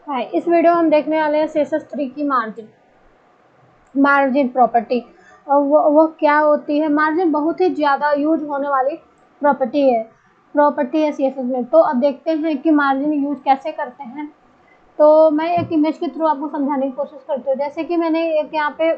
हाय, इस वीडियो में हम देखने वाले हैं CSS3 की मार्जिन प्रॉपर्टी। और वो क्या होती है। मार्जिन बहुत ही ज़्यादा यूज होने वाली प्रॉपर्टी है CSS में। तो अब देखते हैं कि मार्जिन यूज कैसे करते हैं। तो मैं एक इमेज के थ्रू आपको समझाने की कोशिश करती हूँ। जैसे कि मैंने एक यहाँ पे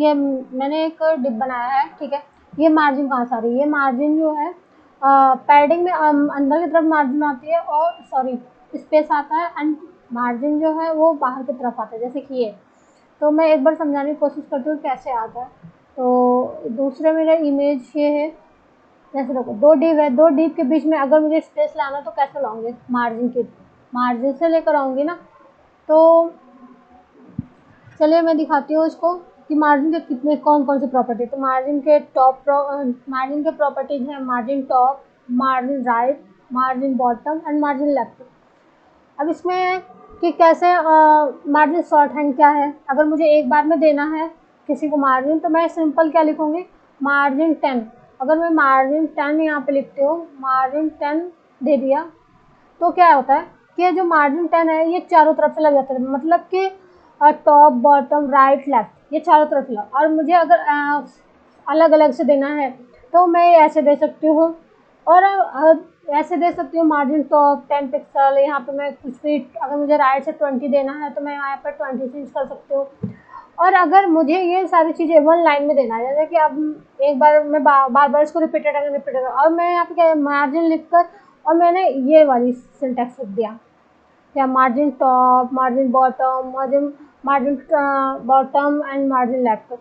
ये मैंने एक डिप बनाया है, ठीक है। ये मार्जिन कहाँ से आ रही है? ये मार्जिन जो है पैडिंग में अंदर की तरफ मार्जिन आती है और सॉरी स्पेस आता है, एंड मार्जिन जो है वो बाहर की तरफ आता है, जैसे कि ये। तो मैं एक बार समझाने की कोशिश करती हूँ कैसे आता है। तो दूसरे मेरा इमेज ये है। जैसे देखो, दो डिव है, दो डिव के बीच में अगर मुझे स्पेस लाना तो कैसे लाऊंगी? मार्जिन से लेकर आऊंगी ना। तो चलिए मैं दिखाती हूँ इसको कि मार्जिन के कितने कौन कौन से प्रॉपर्टी। तो मार्जिन के प्रॉपर्टीज है margin top, margin right, margin bottom and margin left. अब इसमें कि कैसे मार्जिन शॉर्ट हैंड क्या है। अगर मुझे एक बार में देना है किसी को मार्जिन, तो मैं सिंपल क्या लिखूंगी? मार्जिन 10। अगर मैं मार्जिन 10 यहाँ पे लिखती हूँ, मार्जिन 10 दे दिया, तो क्या होता है कि ये जो मार्जिन 10 है ये चारों तरफ से लग जाता है। मतलब कि टॉप बॉटम राइट लेफ्ट ये चारों तरफ लग। और मुझे अगर अलग अलग से देना है तो मैं ऐसे दे सकती हूँ। और ऐसे दे सकती हूँ मार्जिन टॉप 10 पिक्सल। यहाँ पे मैं कुछ भी, अगर मुझे राइट से 20 देना है तो मैं यहाँ पर 20 चेंज कर सकती हूँ। और अगर मुझे ये सारी चीज़ें वन लाइन में देना है, जैसे कि अब एक बार मैं बार बार इसको रिपीटेड और मैं यहाँ पे क्या मार्जिन लिखकर और मैंने ये वाली सिंटैक्स लिख दिया, या margin top, margin bottom, margin bottom and margin left.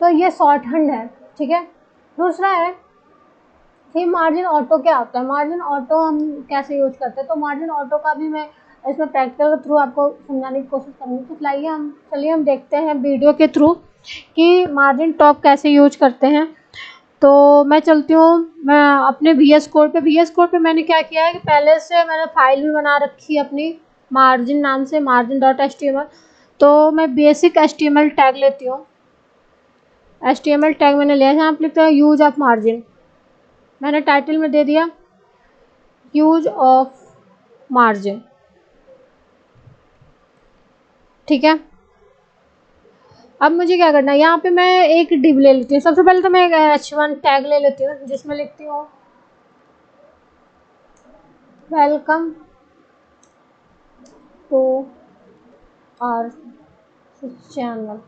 तो ये शॉर्ट हैंड है, ठीक है। दूसरा है कि मार्जिन ऑटो क्या होता है। मार्जिन ऑटो हम कैसे यूज करते हैं, तो मार्जिन ऑटो का भी मैं इसमें प्रैक्टिकल के थ्रू आपको समझाने की कोशिश करूँगी। तो चलिए हम देखते हैं वीडियो के थ्रू कि मार्जिन टॉप कैसे यूज करते हैं। तो मैं चलती हूँ मैं अपने VS कोड पे मैंने क्या किया है कि पहले से मैंने फाइल भी बना रखी है अपनी मार्जिन नाम से, margin.html। तो मैं बेसिक HTML टैग लेती हूँ। HTML टैग मैंने लिया है, यहाँ पे लिखता है यूज ऑफ मार्जिन। मैंने टाइटल में दे दिया यूज ऑफ मार्जिन, ठीक है। अब मुझे क्या करना है, यहाँ पे मैं एक डिव ले लेती हूँ। सबसे पहले तो मैं एक H1 टैग ले लेती हूँ जिसमें लिखती हूँ वेलकम टू आवर चैनल,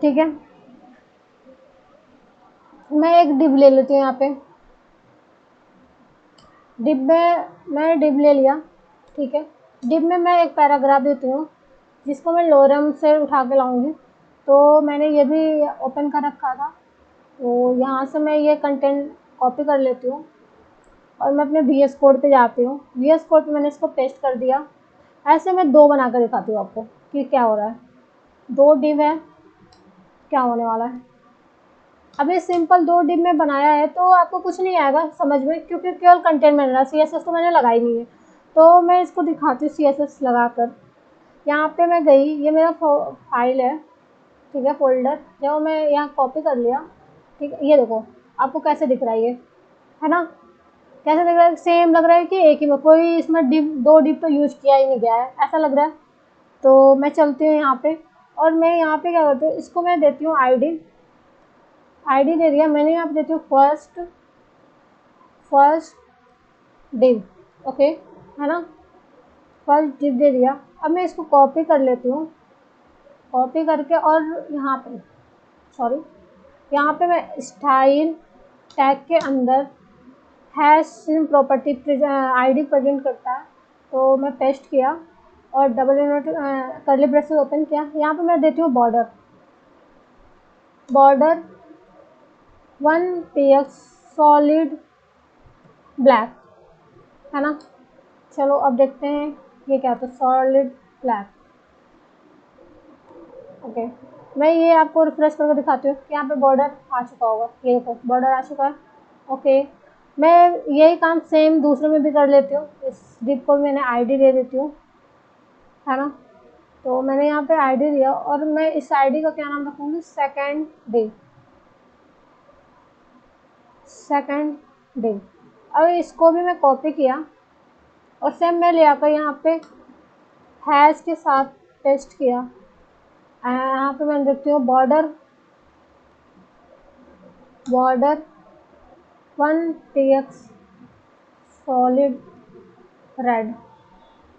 ठीक है। मैं एक डिव ले लेती हूँ यहाँ पे। डिव में मैंने डिव ले लिया, ठीक है। डिव में मैं एक पैराग्राफ देती हूँ जिसको मैं लोरम से उठा के लाऊंगी। तो मैंने ये भी ओपन कर रखा था, तो यहाँ से मैं ये कंटेंट कॉपी कर लेती हूँ और मैं अपने VS कोड पे जाती हूँ। VS कोड पे मैंने इसको पेस्ट कर दिया। ऐसे मैं दो बना कर दिखाती हूँ आपको कि क्या हो रहा है। दो डिव है, क्या होने वाला है। अब ये सिंपल दो डिव में बनाया है तो आपको कुछ नहीं आएगा समझ में, क्योंकि केवल कंटेंट बन रहा है। CSS तो मैंने लगाई नहीं है। तो मैं इसको दिखाती हूँ CSS लगाकर। यहाँ पे मैं गई, ये मेरा फाइल है, ठीक है, फोल्डर। जब मैं यहाँ कॉपी कर लिया, ठीक है। ये देखो आपको कैसे दिख रहा है, ये है ना, कैसे दिख रहा है? सेम लग रहा है कि एक ही में, कोई इसमें दो डिप तो यूज किया ही नहीं गया है, ऐसा लग रहा है। तो मैं चलती हूँ यहाँ पे और मैं यहाँ पे क्या करती हूँ, इसको मैं देती हूँ आईडी दे दिया मैंने। यहाँ पे देती हूँ फर्स्ट डिव, ओके, है ना। फर्स्ट डिव दे दिया। अब मैं इसको कॉपी कर लेती हूँ, कॉपी करके और यहाँ पे मैं स्टाइल टैग के अंदर हैश प्रॉपर्टी आईडी प्रेजेंट करता है, तो मैं पेस्ट किया और double invert curly braces open किया। यहाँ पे मैं देती हूँ बॉर्डर 1 px सॉलिड ब्लैक, है ना। चलो अब देखते हैं ये क्या होता है, सॉलिड ब्लैक, ओके। मैं ये आपको रिफ्रेश करके दिखाती हूँ कि यहाँ पे बॉर्डर आ चुका होगा। ये देखो बॉर्डर आ चुका है, ओके। मैं यही काम सेम दूसरे में भी कर लेती हूँ। इस डिव को मैंने आईडी दे देती हूँ, है ना। तो मैंने यहाँ पे आईडी दिया और मैं इस आईडी का क्या नाम रखूँगी, सेकंड डिव। अब इसको भी मैं कॉपी किया और सेम मैं ले आकर यहाँ पे हैश के साथ पेस्ट किया। यहाँ पे मैं देखती हूँ बॉर्डर 1 tx सॉलिड रेड,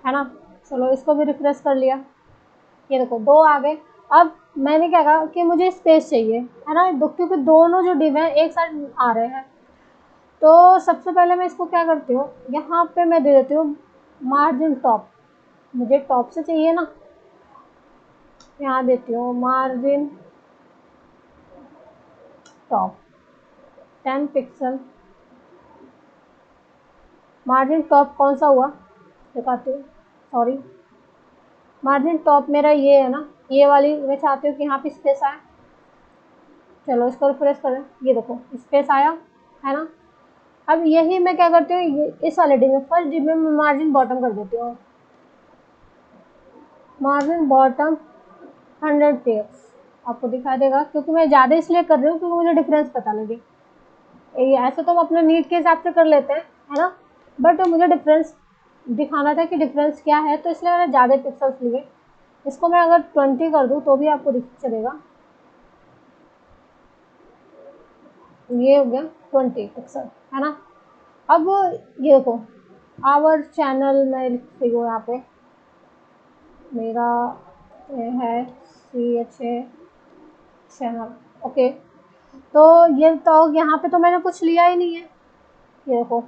है ना। चलो इसको भी रिफ्रेश कर लिया, ये देखो 2 आ गए। अब मैंने क्या कहा कि मुझे स्पेस चाहिए, है ना, क्योंकि दोनों जो डिव हैं एक साथ आ रहे हैं। तो सबसे पहले मैं इसको क्या करती हूँ, यहाँ पे मैं दे देती हूँ मार्जिन टॉप, मुझे टॉप से चाहिए ना, यहाँ देती हूँ margin top 10 pixel. Margin top कौन सा हुआ दिखाती हूँ, सॉरी, मार्जिन टॉप मेरा ये है ना, ये वाली मैं चाहती हूँ कि यहाँ पे स्पेस आए। चलो इसको रिफ्रेश करें, ये देखो स्पेस आया, है ना। अब यही मैं क्या करती हूँ, इस वाले डिव में फर्स्ट डिव में मैं मार्जिन बॉटम कर देती हूँ, मार्जिन बॉटम 100 px, आपको दिखा देगा, क्योंकि मैं ज़्यादा इसलिए कर रही हूँ क्योंकि मुझे डिफरेंस पता लगे। ऐसे तो हम अपने नीड के हिसाब से कर लेते हैं, है ना, बट मुझे डिफरेंस दिखाना था कि डिफरेंस क्या है, तो इसलिए मैंने ज़्यादा पिक्सल्स लिए। इसको मैं अगर 20 कर दूँ तो भी आपको दिख चलेगा, ये हो गया 20 पिक्सल, है ना। अब ये देखो आवर चैनल, मैं लिख रही हूँ यहाँ पे मेरा ये है CHA चैनल, ओके। तो ये तो यहाँ पे तो मैंने कुछ लिया ही नहीं है, ये देखो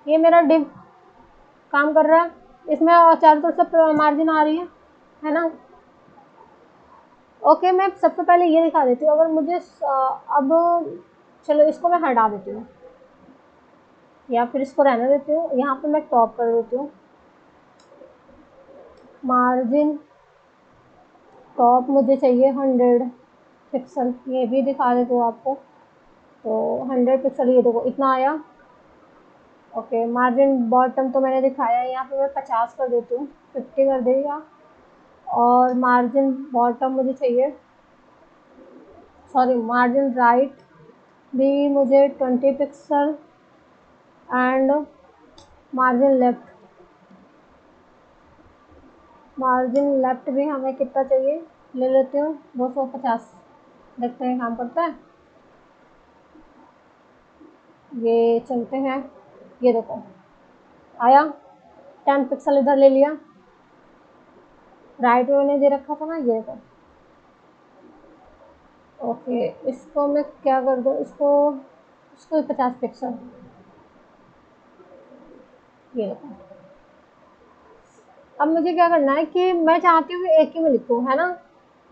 ये मेरा डिव काम कर रहा है, इसमें चारों तरफ से मार्जिन आ रही है ना। ओके मैं सबसे पहले ये दिखा देती हूँ, अगर मुझे अब चलो इसको मैं हटा देती हूँ या फिर इसको रहने देती हूँ। यहाँ पे मैं टॉप कर देती हूँ, मार्जिन टॉप मुझे चाहिए 100 पिक्सल, ये भी दिखा देती हूँ आपको। तो 100 पिक्सल, ये देखो इतना आया, ओके। मार्जिन बॉटम तो मैंने दिखाया है, यहाँ पे मैं 50 कर देती हूँ, 50 कर देगा। और मार्जिन बॉटम मुझे चाहिए, सॉरी मार्जिन राइट भी मुझे 20 पिक्सल एंड मार्जिन लेफ्ट भी हमें कितना चाहिए, ले लेती हूँ 250, देखते हैं काम करता है। ये चलते हैं, ये देखो आया, 10 पिक्सल इधर ले लिया, राइट में मैंने दे रखा था ना, ये देखो। ओके इसको मैं क्या कर दूँ, इसको 50 पिक्सल, ये देखो। अब मुझे क्या करना है कि मैं चाहती हूँ कि एक ही में लिखूँ, है ना,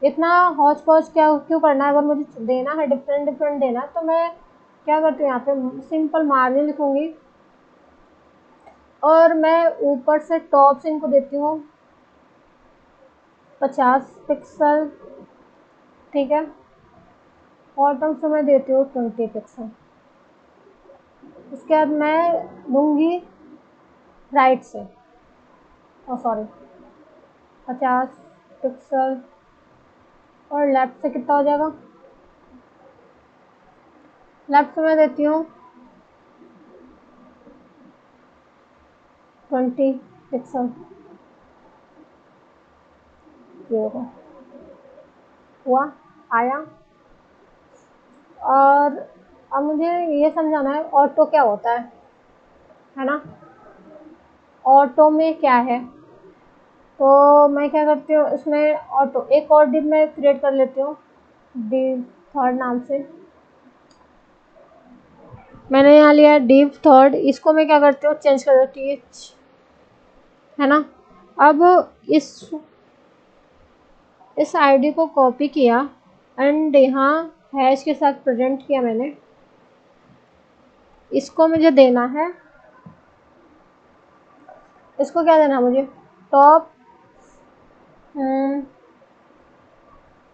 इतना हौच पौच क्या क्यों करना है। अगर मुझे देना है डिफरेंट डिफरेंट देना, तो मैं क्या करती हूँ, यहाँ पे सिंपल मार्जिन लिखूँगी और मैं ऊपर से टॉप से इनको देती हूँ 50 पिक्सल, ठीक है। बॉटम से मैं देती हूँ 20 पिक्सल। उसके बाद मैं दूँगी राइट से, ओ सॉरी 50 पिक्सल, और लेफ्ट से कितना हो जाएगा, लेफ्ट से मैं देती हूँ 20 पिक्सल, ये देखो हुआ, आया। और अब मुझे ये समझाना है ऑटो क्या होता है ना। ऑटो में क्या है, तो मैं क्या करती हूँ, इसमें ऑटो एक और डिव मैं क्रिएट कर लेती हूँ, डिव थर्ड नाम से मैंने यहाँ लिया डिव थर्ड। इसको मैं क्या करती हूँ, चेंज कर देती हूँ TH, है ना। अब इस आईडी को कॉपी किया एंड यहाँ हैश के साथ प्रेजेंट किया मैंने, इसको मुझे देना है, इसको क्या देना है मुझे, टॉप,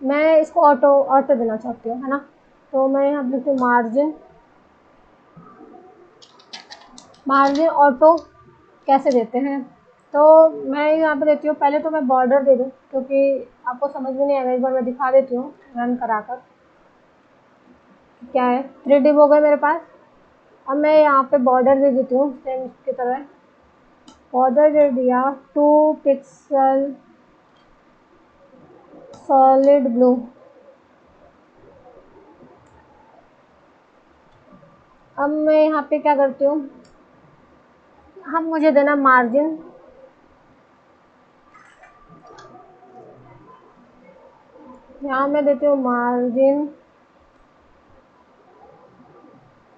मैं इसको ऑटो देना चाहती हूँ, है ना। तो मैं यहाँ लिखती हूँ मार्जिन ऑटो कैसे देते हैं। तो मैं यहाँ पे देती हूँ, पहले तो मैं बॉर्डर दे दूँ क्योंकि आपको समझ में नहीं आएगा, एक बार मैं दिखा देती हूँ रन कराकर। क्या है 3 डिव हो गए मेरे पास। अब मैं यहाँ पे बॉर्डर दे देती हूँ सेम की तरह, बॉर्डर दे दिया 2 पिक्सल सॉलिड ब्लू। अब मैं यहाँ पे क्या करती हूँ, अब मुझे देना मार्जिन, यहाँ मैं देती हूँ मार्जिन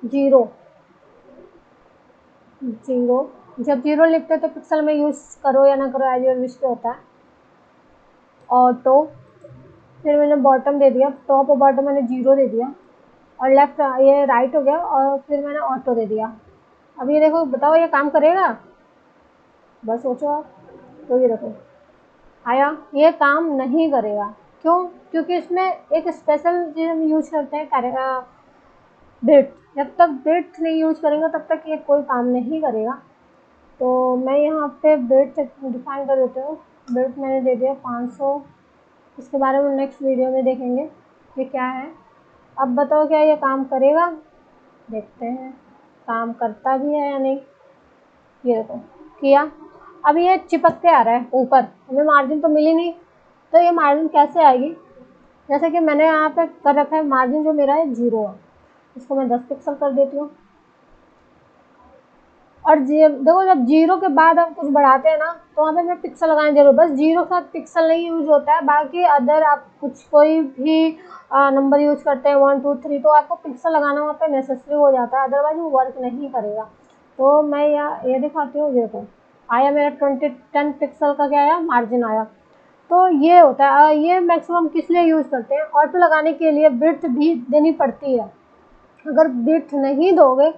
0। जब 0 लिखते हैं तो पिक्सल में यूज़ करो या ना करो एज योर विश पे होता है। ऑटो, फिर मैंने बॉटम दे दिया, टॉप और बॉटम मैंने 0 दे दिया, और लेफ्ट ये राइट हो गया, और फिर मैंने ऑटो दे दिया। अब ये देखो, बताओ ये काम करेगा? बस सोचो आप। तो ये देखो आया, ये काम नहीं करेगा। क्यों? क्योंकि इसमें एक स्पेशल चीज़ हम यूज करते हैं, बिट। जब तक बिट नहीं यूज करेंगे तब तक ये कोई काम नहीं करेगा। तो मैं यहाँ पे बिट डिफाइन कर देती हूँ। बिट मैंने दे दिया 500। इसके बारे में नेक्स्ट वीडियो में देखेंगे ये क्या है। अब बताओ क्या ये काम करेगा? देखते हैं काम करता भी है या नहीं। ये देखो किया। अब ये चिपक के आ रहा है ऊपर, हमें मार्जिन तो मिली नहीं, तो ये मार्जिन कैसे आएगी? जैसे कि मैंने यहाँ पे कर रखा है मार्जिन जो मेरा है 0 है, इसको मैं 10 पिक्सल कर देती हूँ। और देखो जब 0 के बाद हम कुछ बढ़ाते हैं ना तो वहाँ पे हमें पिक्सल लगाना जरूर, बस 0 के साथ पिक्सल नहीं यूज होता है, बाकी अदर आप कुछ कोई भी नंबर यूज करते हैं 1 2 3 तो आपको पिक्सल लगाना वहाँ पे नेसेसरी हो जाता है, अदरवाइज वो वर्क नहीं करेगा। तो मैं यहाँ ये दिखाती हूँ। देखो आया मेरा 10 पिक्सल का क्या आया, मार्जिन आया। तो ये होता है, ये मैक्सिमम किस लिए यूज करते हैं, ऑटो लगाने के लिए विड्थ भी देनी पड़ती है। अगर विड्थ नहीं दोगे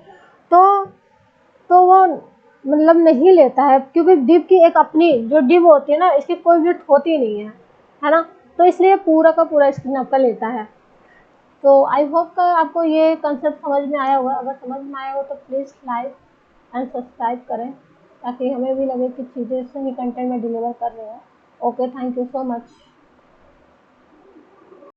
तो वो मतलब नहीं लेता है, क्योंकि डिव की एक अपनी जो डिव होती है ना, इसकी कोई विड्थ होती नहीं है ना, तो इसलिए पूरा का पूरा स्क्रीन आपका लेता है। तो आई होप आपको ये कंसेप्ट समझ में आया होगा। अगर समझ में आया हो तो प्लीज़ लाइक एंड सब्सक्राइब करें, ताकि हमें भी लगे कि चीज़ें सही कंटेंट में डिलीवर कर रहे हैं। Okay, thank you so much.